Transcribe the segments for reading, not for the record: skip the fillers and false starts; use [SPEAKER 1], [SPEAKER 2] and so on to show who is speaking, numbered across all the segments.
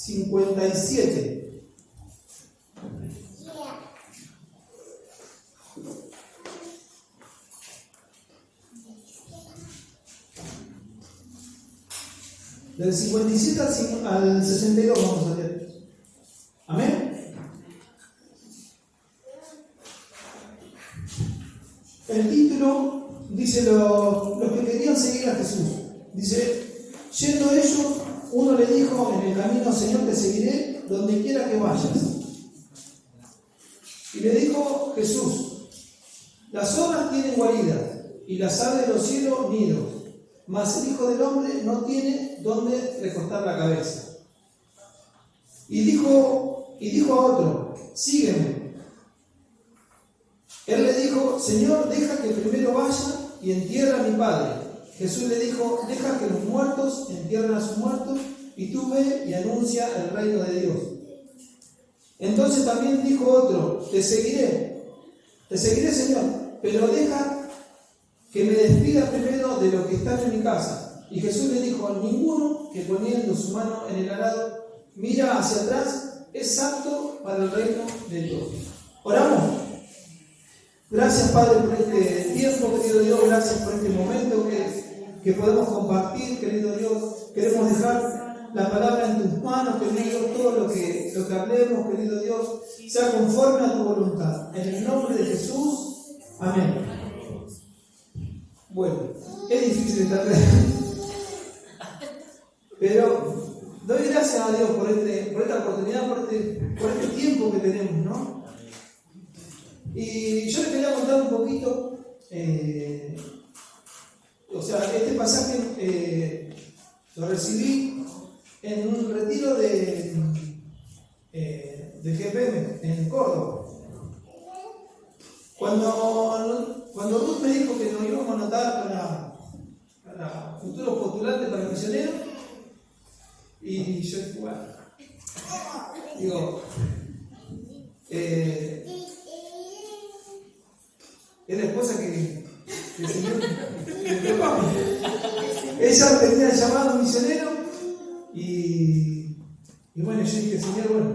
[SPEAKER 1] 57. Del 57 al 62 vamos a leer. Amén. El título dice los que querían seguir a Jesús. Dice, yendo ellos, uno le dijo en el camino: Señor, te seguiré donde quiera que vayas. Y le dijo Jesús: las zorras tienen guaridas y las aves de los cielos nidos, mas el Hijo del Hombre no tiene donde recostar la cabeza. Y dijo a otro: sígueme. Él le dijo: Señor, deja que primero vaya y entierre a mi padre. Jesús le dijo: deja que los muertos entierren a sus muertos, y tú ve y anuncia el reino de Dios. Entonces también dijo otro: te seguiré, Señor, pero deja que me despida primero de los que están en mi casa. Y Jesús le dijo: ninguno que poniendo su mano en el arado mira hacia atrás es apto para el reino de Dios. Oramos. Gracias, Padre, por este tiempo, querido Dios. Gracias por este momento que podemos compartir, querido Dios. Queremos dejar la palabra en tus manos, querido Dios. Todo lo que hablemos, querido Dios, sea conforme a tu voluntad. En el nombre de Jesús. Amén. Bueno, es difícil esta vez, pero doy gracias a Dios por esta oportunidad, por este tiempo que tenemos, ¿no? Y yo les quería contar un poquito, este pasaje lo recibí en un retiro de GPM en Córdoba. Cuando Ruth me dijo que nos íbamos a anotar para futuros postulantes para misioneros, y yo dije, bueno, digo, es la esposa que el Señor me preparó. Ella tenía llamado misionero, y bueno, yo dije: Señor, bueno,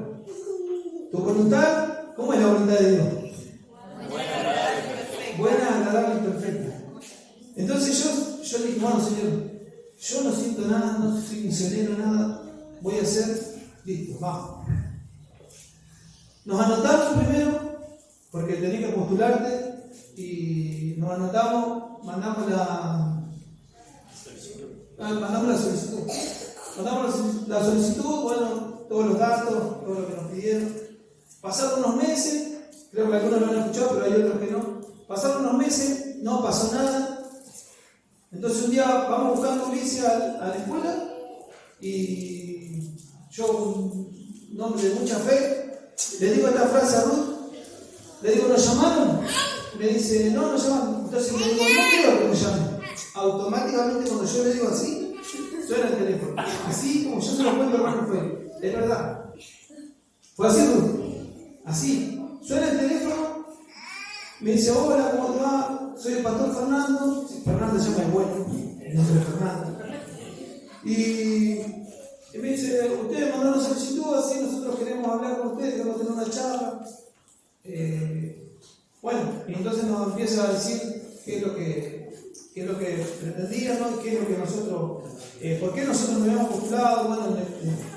[SPEAKER 1] tu voluntad, ¿cómo es la voluntad de Dios? Buena, agradable y perfecta. Entonces yo le dije: bueno, Señor, yo no siento nada, no soy misionero, nada, voy a hacer, listo, vamos. Nos anotamos primero, porque tenés que postularte, y nos anotamos, mandamos la solicitud. Mandamos la solicitud, bueno, todos los datos, todo lo que nos pidieron. Pasaron unos meses, creo que algunos lo han escuchado, pero hay otros que no. Pasaron unos meses, no pasó nada. Entonces un día vamos buscando Ulises a la escuela, y yo, un hombre de mucha fe, le digo esta frase a Ruth, le digo: ¿nos llamaron? Me dice: no, nos llamaron. Entonces le digo: no creo que me llamen. Automáticamente cuando yo le digo así, suena el teléfono. Así como yo se lo cuento a hermano Félix, es verdad. Fue así, Ruth. Así, suena el teléfono, me dice: hola, ¿cómo te va? Soy el pastor Fernando. Sí, Fernando se llama el bueno, el nombre de Fernando. Y me dice: ustedes mandaron solicitud, así nosotros queremos hablar con ustedes, queremos tener una charla. Bueno, y entonces nos empieza a decir qué es lo que pretendía, ¿no? Qué es lo que nosotros, por qué nosotros nos habíamos postulado. Bueno,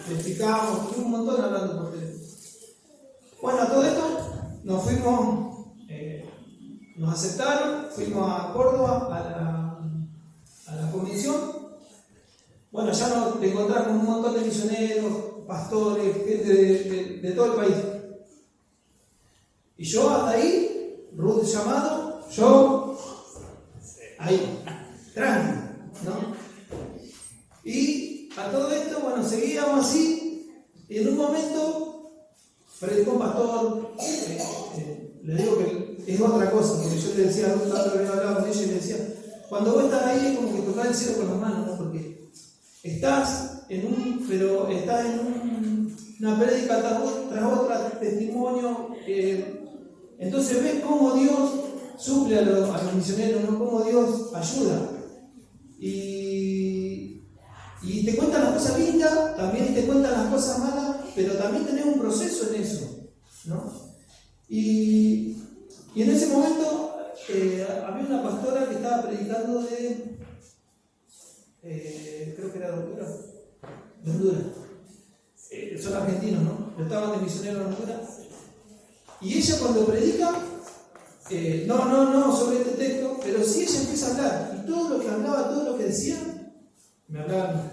[SPEAKER 1] le explicamos, un montón hablando por teléfono. Bueno, a todo esto nos fuimos, nos aceptaron, fuimos a Córdoba a la convención. Bueno, ya nos encontramos con un montón de misioneros, pastores, gente de todo el país. Y yo hasta ahí, Ruth llamado, yo ahí, tranquilo, ¿no? Y a todo esto, bueno, seguíamos así, y en un momento predicó un pastor, le digo que es otra cosa, porque yo le decía a Ruth, la otra vez hablaba con ella, y le decía: cuando vos estás ahí es como que tocás el cielo con las manos, ¿no? Porque estás en una prédica tras otra, testimonio, entonces ves cómo Dios suple a los misioneros, ¿no? Cómo Dios ayuda. Y Y te cuentan las cosas lindas, también te cuentan las cosas malas, pero también tenés un proceso en eso, ¿no? Y en ese momento había una pastora que estaba predicando de, creo que era de Honduras. Son argentinos, ¿no? Estaban de misioneros en Honduras. Y ella cuando predica, no sobre este texto, pero sí ella empieza a hablar. Y todo lo que hablaba, todo lo que decía, me hablaban.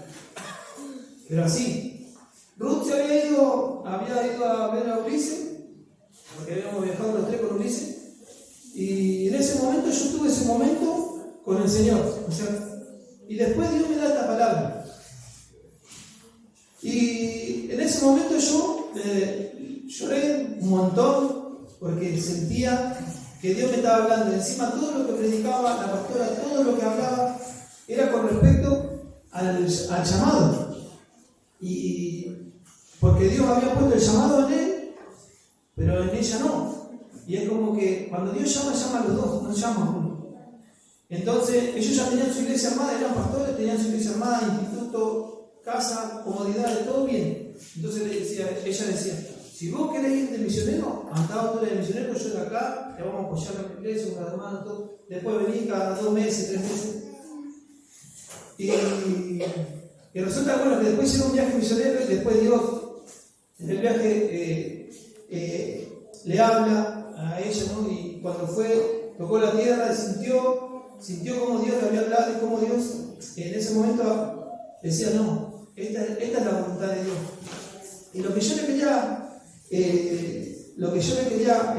[SPEAKER 1] Pero así. Ruth se había ido a ver a Ulises, porque habíamos viajado los tres con Ulises. Y en ese momento yo tuve ese momento con el Señor. O sea, y después Dios me da esta palabra. Y en ese momento yo lloré un montón porque sentía que Dios me estaba hablando. Encima todo lo que predicaba la pastora, todo lo que hablaba era con respecto al llamado. Y porque Dios había puesto el llamado en él, pero en ella no. Y es como que cuando Dios llama a los dos, no llama a uno. Entonces ellos ya tenían su iglesia armada, eran pastores, tenían su iglesia armada, instituto, casa, comodidades, todo bien. Entonces ella decía, si vos querés ir de misionero, andá tú de misionero, yo de acá, te vamos a apoyar en la iglesia, con la hermana, todo. Después venís cada 2 meses, 3 meses. Y resulta bueno que después hicieron un viaje misionero y después Dios en el viaje le habla a ella, ¿no? Y cuando tocó la tierra y sintió cómo Dios le había hablado y cómo Dios en ese momento decía, no, esta es la voluntad de Dios. Y lo que yo le quería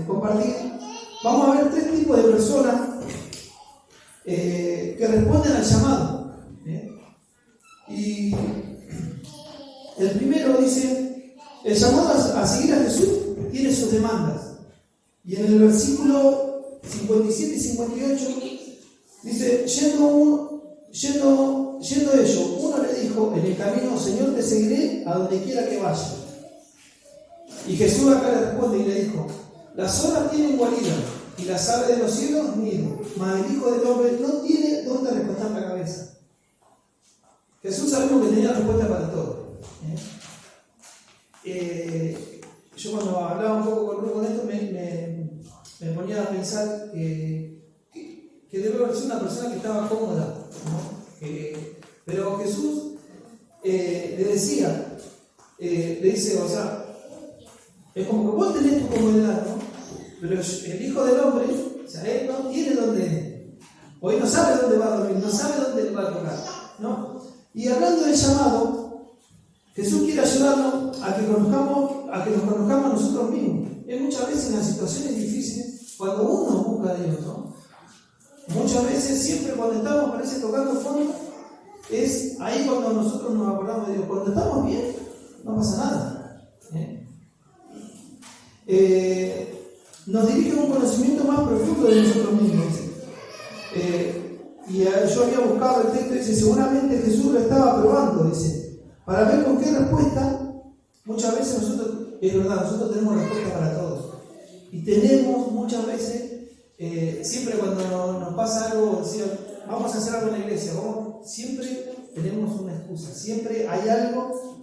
[SPEAKER 1] compartir, vamos a ver 3 tipos de personas que responden al llamado. Y el primero dice, el llamado a seguir a Jesús tiene sus demandas. Y en el versículo 57 y 58 dice, yendo ellos, uno le dijo en el camino, Señor, te seguiré a donde quiera que vaya. Y Jesús acá le responde y le dijo, las zorras tienen guarida y las aves de los cielos nido, mas el Hijo del Hombre no tiene dónde recostar la cabeza. Jesús sabemos que tenía respuesta para todo. Yo cuando hablaba un poco con esto me ponía a pensar que debe ser una persona que estaba cómoda, ¿no? Pero Jesús le dice, o sea, es como que vos tenés tu comodidad, ¿no? Pero el Hijo del Hombre, o sea, él no tiene dónde, hoy no sabe dónde va a dormir, no sabe dónde le va a tocar, ¿no? Y hablando del llamado, Jesús quiere ayudarnos a que nos conozcamos nosotros mismos. Es muchas veces en las situaciones difíciles, cuando uno busca a Dios, ¿no? Muchas veces, siempre cuando estamos, parece tocando fondo, es ahí cuando nosotros nos acordamos de Dios. Cuando estamos bien, no pasa nada. Nos dirige a un conocimiento más profundo de nosotros mismos. Y yo había buscado el texto y dice, seguramente Jesús lo estaba probando, dice, para ver con qué respuesta. Muchas veces es verdad, nosotros tenemos respuesta para todos. Y tenemos muchas veces, siempre cuando nos pasa algo, decir, vamos a hacer algo en la iglesia, siempre tenemos una excusa, siempre hay algo,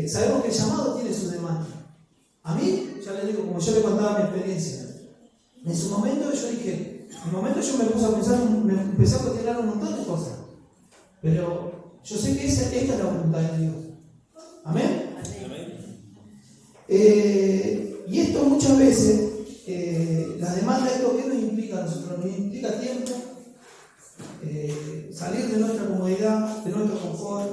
[SPEAKER 1] sabemos que el llamado tiene su demanda. A mí, ya les digo, como yo le contaba mi experiencia, en su momento yo dije, en un momento yo me puse a pensar, me empecé a cuestionar un montón de cosas. Pero yo sé que esta es la voluntad de Dios. ¿Amén? Y esto muchas veces, la demanda de esto que nos implica a nosotros, nos implica tiempo, salir de nuestra comodidad, de nuestro confort,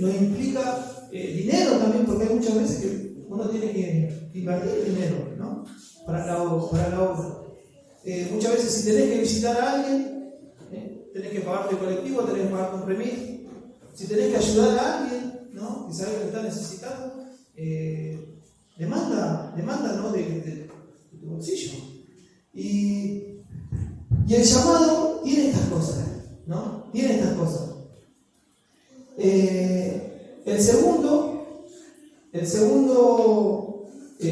[SPEAKER 1] nos implica dinero también, porque hay muchas veces que uno tiene que invertir dinero, ¿no? para la obra. Muchas veces si tenés que visitar a alguien, tenés que pagarte el colectivo, tenés que pagarte un remis. Si tenés que ayudar a alguien, ¿no? Que sabes que está necesitado, demanda, ¿no? de tu bolsillo. Y el llamado tiene estas cosas, ¿no? Tiene estas cosas.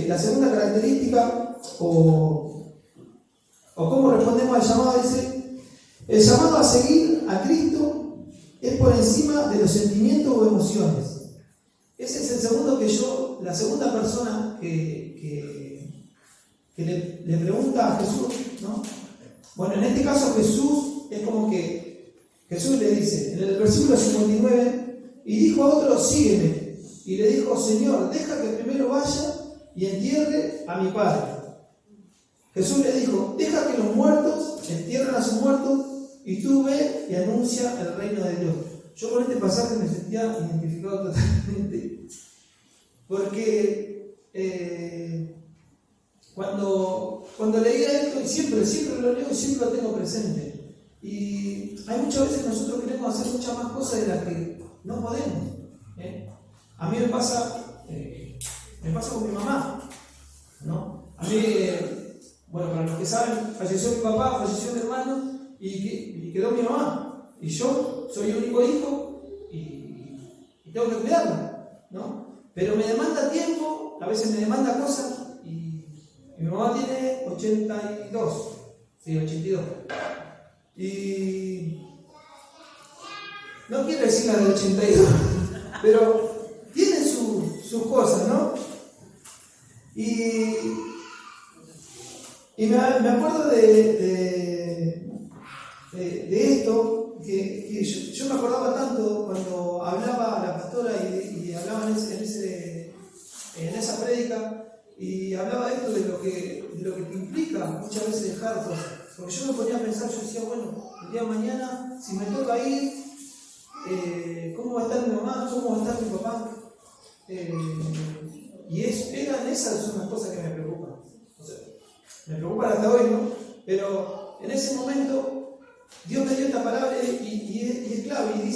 [SPEAKER 1] La segunda característica o cómo respondemos al llamado, dice, el llamado a seguir a Cristo es por encima de los sentimientos o emociones. Ese es el segundo la segunda persona que le pregunta a Jesús, ¿no? Bueno, en este caso Jesús es como que Jesús le dice, en el versículo 59, y dijo a otro, sígueme. Y le dijo, Señor, deja que primero vaya y entierre a mi padre. Jesús le dijo, deja que los muertos entierren a sus muertos y tú ve y anuncia el reino de Dios. Yo con este pasaje me sentía identificado totalmente, porque cuando leía esto, y siempre lo leo y siempre lo tengo presente, y hay muchas veces nosotros queremos hacer muchas más cosas de las que no podemos. A mí me pasa con mi mamá, ¿no? A mí, bueno, para los que saben, falleció mi papá, falleció mi hermano y quedó mi mamá. Y yo soy el único hijo y tengo que cuidarla, ¿no? Pero me demanda tiempo, a veces me demanda cosas y mi mamá tiene 82, sí, 82. Y no quiero decir la de 82, pero tiene sus cosas, ¿no? Y me acuerdo de esto, que yo me acordaba tanto cuando hablaba la pastora y hablaba en esa prédica, y hablaba de esto, de lo que te implica muchas veces dejar cosas. Porque yo me ponía a pensar, yo decía, bueno, el día de mañana, si me toca ir, ¿cómo va a estar mi mamá? ¿Cómo va a estar mi papá? Esas son las cosas que me preocupan. O sea, me preocupan hasta hoy, ¿no? Pero en ese momento Dios me dio esta palabra y es clave, y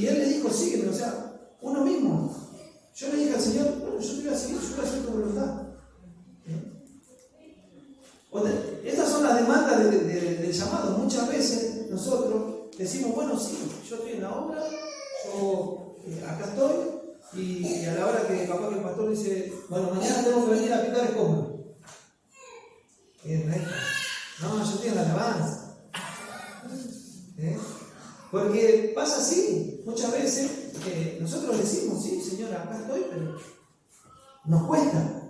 [SPEAKER 1] Él le dijo, sígueme, o sea, uno mismo. Yo le dije al Señor, bueno, yo te voy a seguir, yo voy a hacer tu voluntad. Estas son las demandas del llamado. Muchas veces nosotros decimos, bueno, sí, yo estoy en la obra, yo acá estoy, y a la hora que capaz que el pastor dice, bueno, mañana tengo que venir a picar escombros. No, yo estoy en la alabanza. Porque pasa así, muchas veces nosotros decimos, sí, Señora, acá estoy, pero nos cuesta.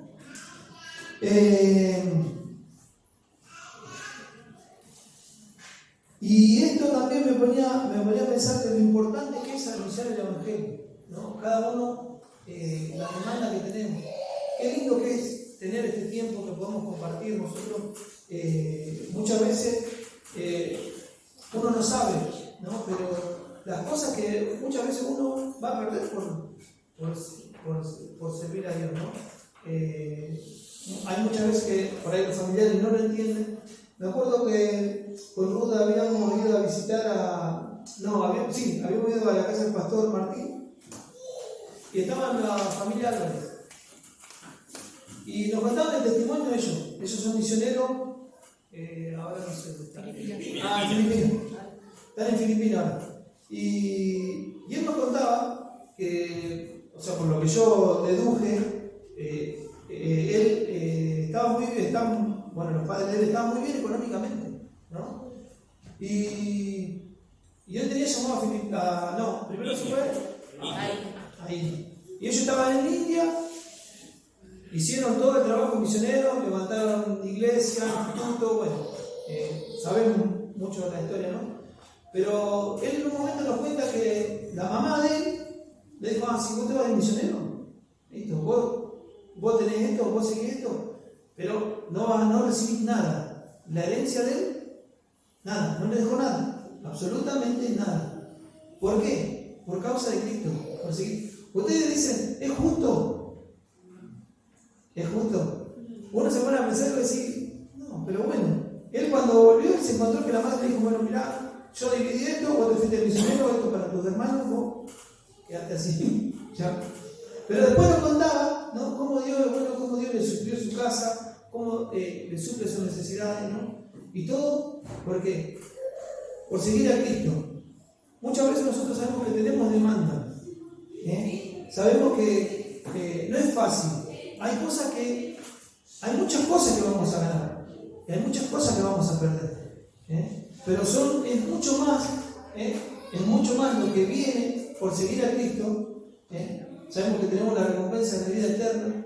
[SPEAKER 1] Y esto también me ponía a pensar de lo importante que es anunciar el Evangelio, ¿no? Cada uno, la demanda que tenemos. Qué lindo que es tener este tiempo que podemos compartir nosotros. Muchas veces uno no sabe, ¿no? Pero las cosas que muchas veces uno va a perder por servir a Dios, ¿no? Hay muchas veces que por ahí los familiares no lo entienden. Me acuerdo que con Ruda habíamos ido a visitar habíamos ido a la casa del pastor Martín y estaban la familia Álvarez. Y nos contaban el testimonio de ellos. Ellos son misioneros, ahora no sé dónde están. En Filipinas. Están en Filipinas ahora. Y él nos contaba que, o sea, por lo que yo deduje, él estaba muy bien, los padres de él estaban muy bien económicamente, ¿no? Y él tenía llamado a Filipinas, primero se fue ahí. Y ellos estaban en India, hicieron todo el trabajo misionero, levantaron iglesia, instituto, bueno, sabemos mucho de la historia, ¿no? Pero él en un momento nos cuenta que la mamá de él le dijo, si vos te vas de misionero, listo, vos tenés esto, vos seguís esto, pero no recibís nada. La herencia de él, nada, no le dejó nada, absolutamente nada. ¿Por qué? Por causa de Cristo. Por seguir. Ustedes dicen, ¿es justo? ¿Es justo? Uno se pone a pensar y decir, no, pero bueno, él cuando volvió se encontró que la madre le dijo, bueno, mirá, yo dividí esto, vos te fuiste misionero, esto para tus hermanos, vos quedaste así, ¿ya? Pero después nos contaba, ¿no? Cómo Dios le suplió su casa, cómo le suple sus necesidades, ¿no? Y todo, ¿por qué? Por seguir a Cristo. Muchas veces nosotros sabemos que tenemos demanda, sabemos que no es fácil. Hay muchas cosas que vamos a ganar, y hay muchas cosas que vamos a perder, pero es mucho más es mucho más lo que viene por seguir a Cristo. Sabemos que tenemos la recompensa de la vida eterna.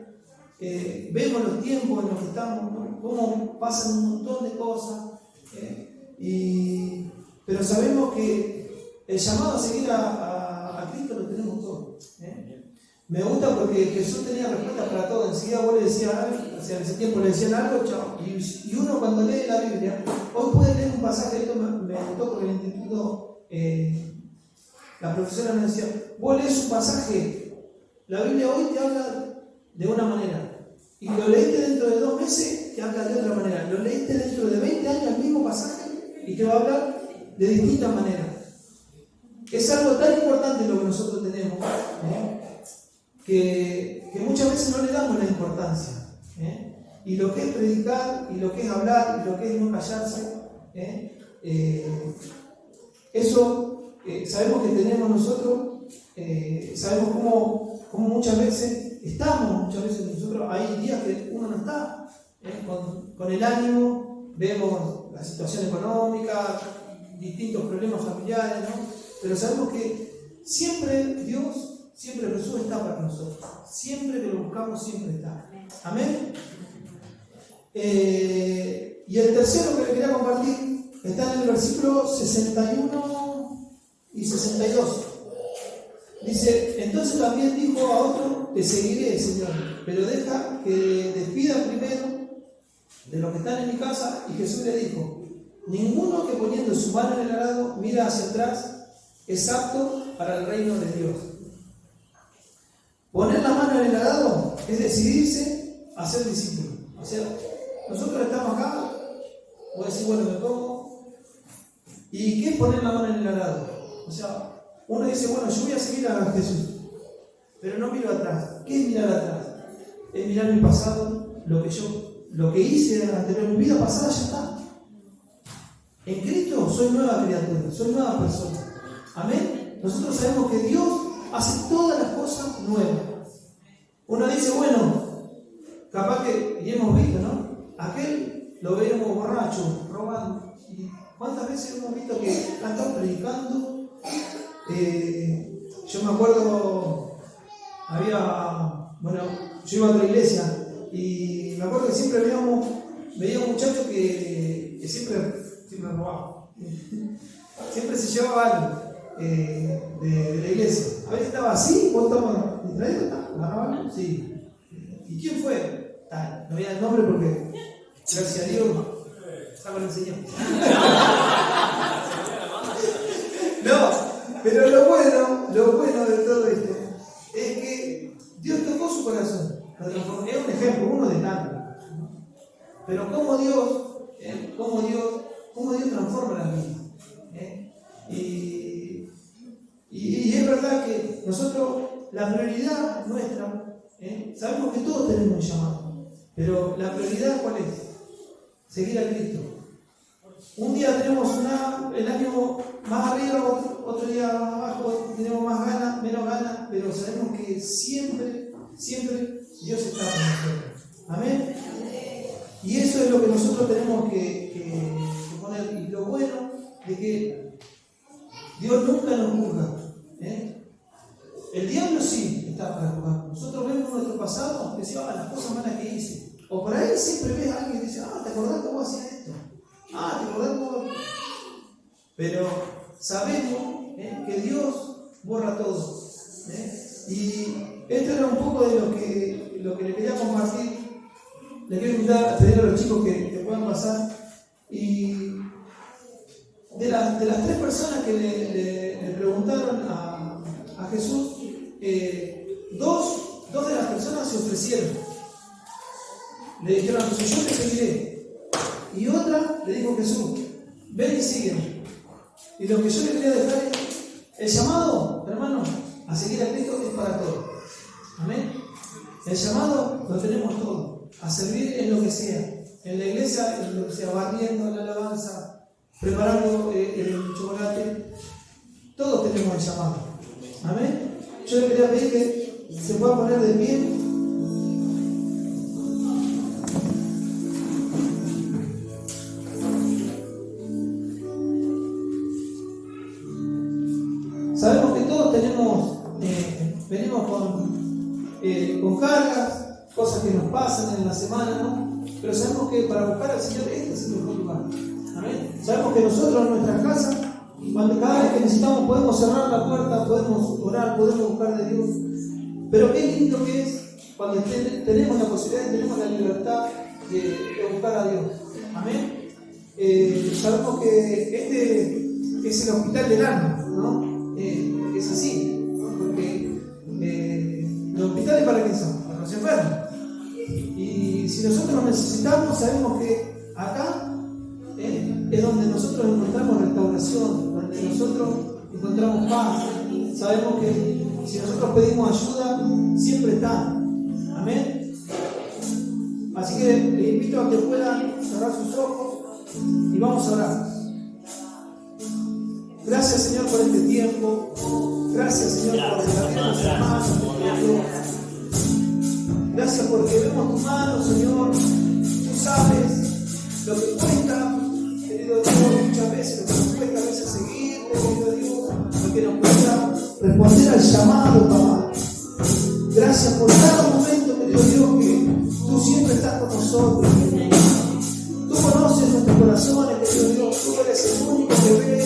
[SPEAKER 1] Vemos los tiempos en los que estamos, ¿no? Cómo pasan un montón de cosas. Pero sabemos que el llamado a seguir a Cristo lo tenemos todos. Me gusta porque Jesús tenía respuesta para todo. Enseguida vos le decías algo, o sea, en ese tiempo le decían algo, chao. Y uno cuando lee la Biblia, hoy puede leer un pasaje, esto me gustó porque el instituto, la profesora me decía, vos lees un pasaje, la Biblia hoy te habla de una manera, y lo leíste dentro de 2 meses, te habla de otra manera, lo leíste dentro de 20 años el mismo pasaje, y te va a hablar de distintas maneras. Es algo tan importante lo que nosotros tenemos, que muchas veces no le damos la importancia. Y lo que es predicar, y lo que es hablar, y lo que es no callarse, eso sabemos que tenemos nosotros, sabemos cómo muchas veces nosotros, hay días que uno no está con el ánimo, vemos la situación económica, distintos problemas familiares, ¿no? Pero sabemos que siempre Dios, siempre Jesús está para nosotros. Siempre que lo buscamos, siempre está. Amén. Y el tercero que le quería compartir está en el versículo 61 y 62. Dice, entonces también dijo a otro, te seguiré, Señor, pero deja que despida primero de los que están en mi casa. Y Jesús le dijo, ninguno que poniendo su mano en el arado mira hacia atrás es apto para el reino de Dios. Poner la mano en el arado es decidirse a ser discípulo. O sea, nosotros estamos acá, voy a decir, bueno, me pongo. ¿Y qué es poner la mano en el arado? O sea, uno dice, bueno, yo voy a seguir a Jesús, pero no miro atrás. ¿Qué es mirar atrás? Es mirar mi pasado, lo que hice anterior, mi vida pasada ya está. En Cristo soy nueva criatura, soy nueva persona. Amén. Nosotros sabemos que Dios hace todas las cosas nuevas. Uno dice, bueno, capaz que, y hemos visto, ¿no? Aquel lo vemos borracho, robando. ¿Y cuántas veces hemos visto que están predicando? Yo me acuerdo, yo iba a otra iglesia y me acuerdo que siempre veía un muchacho que siempre robaba. Siempre se llevaba algo de la iglesia. A veces estaba así, vos estabas distraído, ¿agarraba? Sí. ¿Y quién fue? Tal. No voy a dar el nombre porque, gracias a Dios, estaba con el Señor. No, pero lo bueno de todo esto es que Dios tocó su corazón. Es un ejemplo, uno de tantos. Pero cómo Dios transforma la vida. Y es verdad que nosotros, la prioridad nuestra, sabemos que todos tenemos un llamado, pero la prioridad ¿cuál es? Seguir a Cristo. Un día tenemos el ánimo más arriba, otro día más abajo, tenemos más ganas, menos ganas, pero sabemos que siempre Dios está con nosotros. Amén. Y eso es lo que nosotros tenemos que poner. Y lo bueno de que Dios nunca nos juzga. El diablo sí está para juzgar. Nosotros vemos nuestro pasado y decimos, las cosas malas que hice. O por ahí siempre ves a alguien que dice, ¿te acordás cómo hacías esto? ¿Te acordás cómo? Pero sabemos que Dios borra todo. Y esto era un poco de lo que le quería compartir. Le quiero invitar a pedir a los chicos que puedan pasar. Y de las 3 personas que le preguntaron a Jesús, dos de las personas se ofrecieron. Le dijeron a Jesús, yo te seguiré. Y otra le dijo Jesús, ven y sígueme. Y lo que yo le quería dejar es, el llamado, hermano, a seguir a Cristo es para todos. Amén. El llamado lo tenemos todos. A servir en lo que sea. En la iglesia, en lo que sea, barriendo la alabanza, preparando el chocolate. Todos tenemos el llamado. Amén. Yo le quería pedir que se pueda poner de pie. venimos con cargas, cosas que nos pasan en la semana, ¿no? Pero sabemos que para buscar al Señor este es el mejor lugar. Amén. Sabemos que nosotros en nuestras casas, cuando cada vez que necesitamos podemos cerrar la puerta, podemos orar, podemos buscar de Dios. Pero qué lindo que es cuando tenemos la posibilidad, tenemos la libertad de buscar a Dios. Amén. Sabemos que este es el hospital del alma, ¿no? Es así, ¿no? Porque los hospitales para qué son, para los enfermos. Y si nosotros los necesitamos, sabemos que acá es donde nosotros encontramos restauración, donde nosotros encontramos paz. Sabemos que si nosotros pedimos ayuda, siempre está. Amén. Así que les invito a que puedan cerrar sus ojos y vamos a orar. Gracias, Señor, por este tiempo. Gracias, Señor, por la vida de los hermanos. Gracias porque vemos tus manos, Señor. Tú sabes lo que cuesta, querido Dios, muchas veces, lo que nos cuesta a veces seguirte, querido Dios, lo que nos cuesta responder al llamado, papá. Gracias por cada momento, querido Dios, que tú siempre estás con nosotros, querido Dios. Tú conoces nuestros corazones, querido Dios. Tú eres el único que ve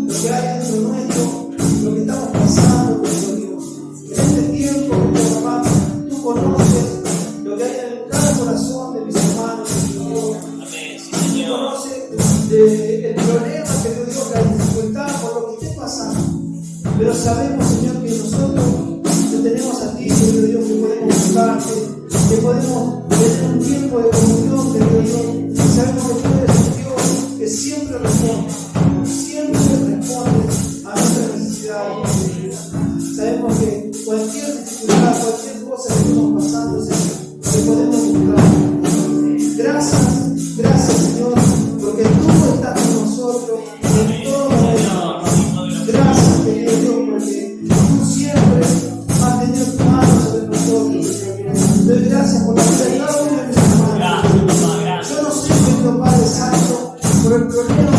[SPEAKER 1] lo que hay dentro nuestro, lo que estamos pasando, querido Dios. En este tiempo, querido papá, tú conoces lo que hay en cada corazón de mis hermanos, querido Dios. Tú conoces el problema, querido Dios, la dificultad por lo que esté pasando. Pero sabemos, Señor, que nosotros te tenemos a ti, querido Dios, que podemos buscarte, que podemos tener un tiempo de comunión, querido Dios. Y sabemos que tú eres un Dios que siempre responde a nuestras necesidades, querido Dios. Sabemos que cualquier dificultad, cualquier cosa que estemos pasando, Señor, que podemos buscar. Gracias, Señor, porque tú estás con nosotros en todo momento. Gracias, querido Dios, porque tú siempre has tenido tu mano sobre nosotros. Te doy gracias por la vida de cada uno de mis hermanos. Yo no sé, querido Padre Santo, por el problema